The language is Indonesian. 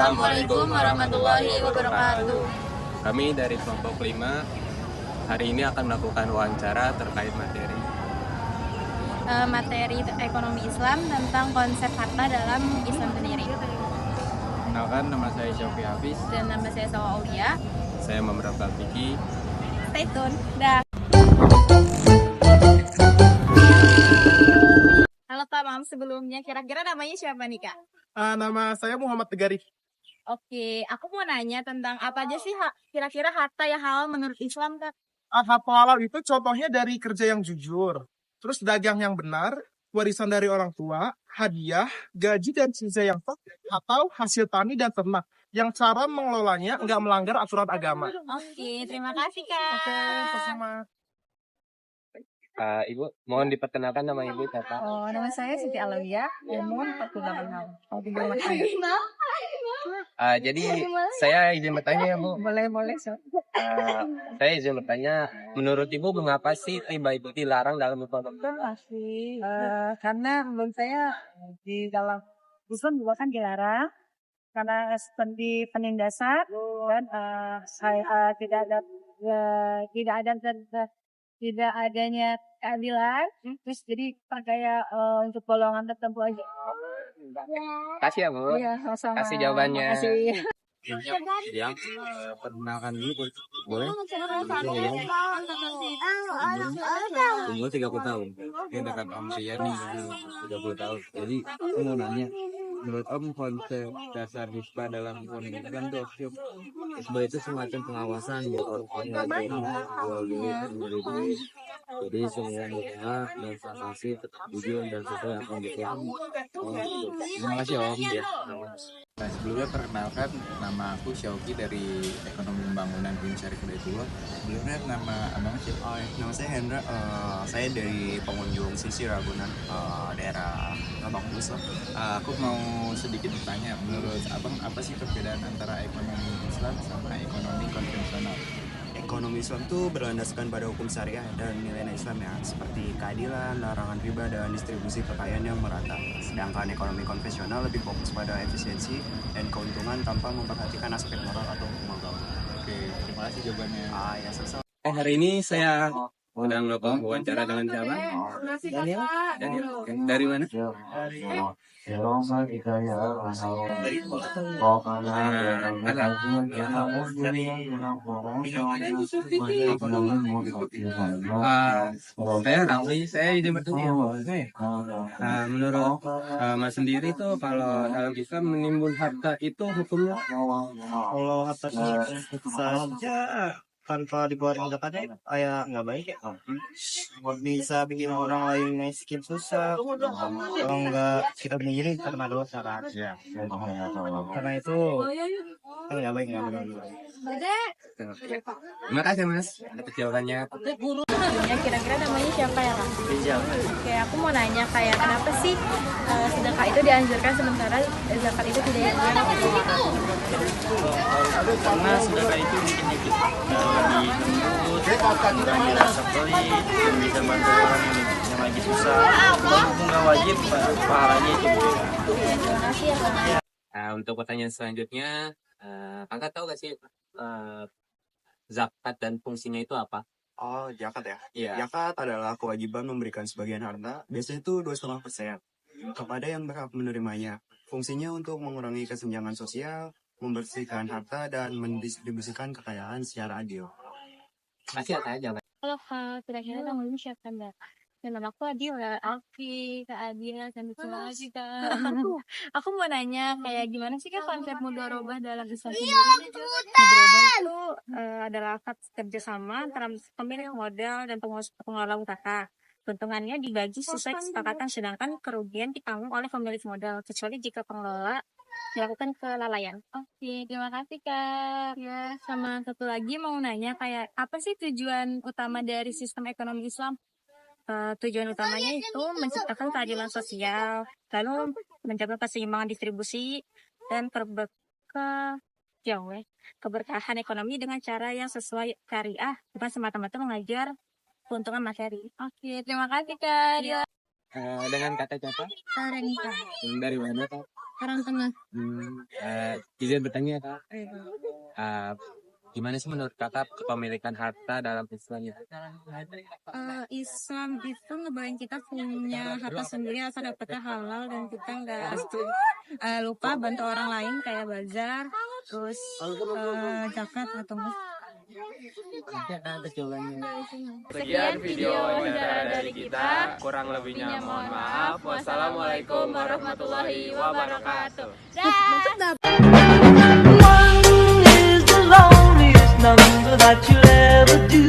Assalamualaikum warahmatullahi wabarakatuh. Kami dari kelompok 5 hari ini akan melakukan wawancara terkait Materi ekonomi Islam tentang konsep harta dalam Islam sendiri. Kenalkan, nama saya Syaufi Hafiz. Dan nama saya Sawa Aulia. Saya Muhammad Fikri. Stay tune. Dah. Halo Kak, maaf sebelumnya. Kira-kira namanya siapa nih Kak? Nama saya Muhammad Tegari. Oke, aku mau nanya tentang apa aja sih kira-kira harta yang halal menurut Islam Kak? Harta halal itu contohnya dari kerja yang jujur, terus dagang yang benar, warisan dari orang tua, hadiah, gaji dan sisa yang sah, atau hasil tani dan ternak yang cara mengelolanya nggak melanggar aturan agama. Oke, terima kasih Kak. Oke, sama. Ibu, mohon diperkenalkan nama Ibu siapa? Nama saya Siti Alawiyah, umur 48 tahun. Jadi saya izin bertanya ya Bu. Boleh. Saya izin bertanya, menurut Ibu mengapa sih riba itu dilarang dalam ekonomi? Pasti karena menurut saya di dalam Islam juga kan dilarang karena seperti penindasan dan saya tidak adanya keadilan, terus jadi kayak untuk golongan tertentu aja. Kasih ya Bu. Iya, sama. Kasih jawabannya. Kasih. Perkenalkan dulu boleh? Umur 30 tahun. Ini dekat Om nih 30 tahun. Jadi aku mau nanya, menurut Om konsep dasar risbah dalam ekonomi kan itu risbah itu semacam pengawasan buat orang-orang yang jual duit. Jadi semua usaha dan transaksi tetap jujur dan sesuai apa yang diklaim. Terima kasih Om. Nah, sebelumnya perkenalkan, nama aku Syauki dari Ekonomi Pembangunan Syarif Hidayatullah. Sebelumnya nama abang siapa? Nama saya Hendra. Saya dari pengunjung Sisi Ragunan, daerah Lebak Bulus. Aku mau sedikit bertanya, menurut abang apa sih perbedaan antara ekonomi Islam sama ekonomi konvensional? Ekonomi Islam itu berlandaskan pada hukum syariah dan nilai-nilai Islam ya, seperti keadilan, larangan riba, dan distribusi kekayaan yang merata. Sedangkan ekonomi konvensional lebih fokus pada efisiensi dan keuntungan tanpa memperhatikan aspek moral atau hukum agama. Oke, terima kasih jawabannya. Ya, sama-sama. Hari ini saya sedang melakukan wawancara dengan siapa? Daniel. Dari mana? Saya izin bertanya. Menurut Mas sendiri tuh kalau dalam Islam menimbun harta itu hukumnya? Kalau harta saja tanpa dikeluarin zakatnya kayak nggak baik ya. Bisa bikin orang lain miskin susah. Kalau nggak kita sendiri karena dosa kan. Karena itu kan nggak baik, nggak benar. Terima kasih Mas atas jawabannya. Ya, kira-kira namanya siapa ya Kak? Oke, aku mau nanya kayak kenapa sih sedekah itu dianjurkan sementara zakat itu tidak dianjurkan? Karena sedekah itu bikin kita lebih lembut, dan dirasa pelit, dan bisa bantu orang yang lagi susah. Walaupun nggak wajib, pahalanya itu bisa. Terima kasih ya Kak. Untuk pertanyaan selanjutnya, Kakak tahu gak sih zakat dan fungsinya itu apa? Zakat ya. Iya. Zakat adalah kewajiban memberikan sebagian harta, biasanya itu 2,5% kepada yang berhak menerimanya. Fungsinya untuk mengurangi kesenjangan sosial, membersihkan harta, dan mendistribusikan kekayaan secara adil. Masih ada jawaban. Halo Kak, kira-kira namanya siapa Mbak? Nama aku Adila. Oke, Kak Adila, terima kasih Kak. Aku mau nanya kayak gimana sih Kak konsep mudharabah dalam Islam sendiri? Mudharabah itu adalah akad kerjasama antara pemilik modal dan pengelola usaha. Keuntungannya dibagi sesuai kesepakatan, sedangkan kerugian ditanggung oleh pemilik modal, kecuali jika pengelola dilakukan kelalaian. Oke, terima kasih Kak. Ya, sama satu lagi mau nanya kayak apa sih tujuan utama dari sistem ekonomi Islam? Tujuan utamanya itu menciptakan keadilan sosial, lalu menjaga keseimbangan distribusi dan keberkahan ekonomi dengan cara yang sesuai syariah, bukan semata-mata mengajar keuntungan materi. Oke, terima kasih Kak. Dengan kata siapa? Renita. Dari mana Kak? orang tengah. Izin bertanya kak, gimana sih menurut kakak kepemilikan harta dalam Islam ya? Islam itu ngebayang kita punya harta sendiri asal dapetnya halal dan kita nggak lupa bantu orang lain kayak bazar, terus zakat atau enggak. Sekian video wawancara dari kita. Kurang lebihnya mohon maaf. Wassalamualaikum warahmatullahi wabarakatuh. One is the loneliest number that you'll ever do.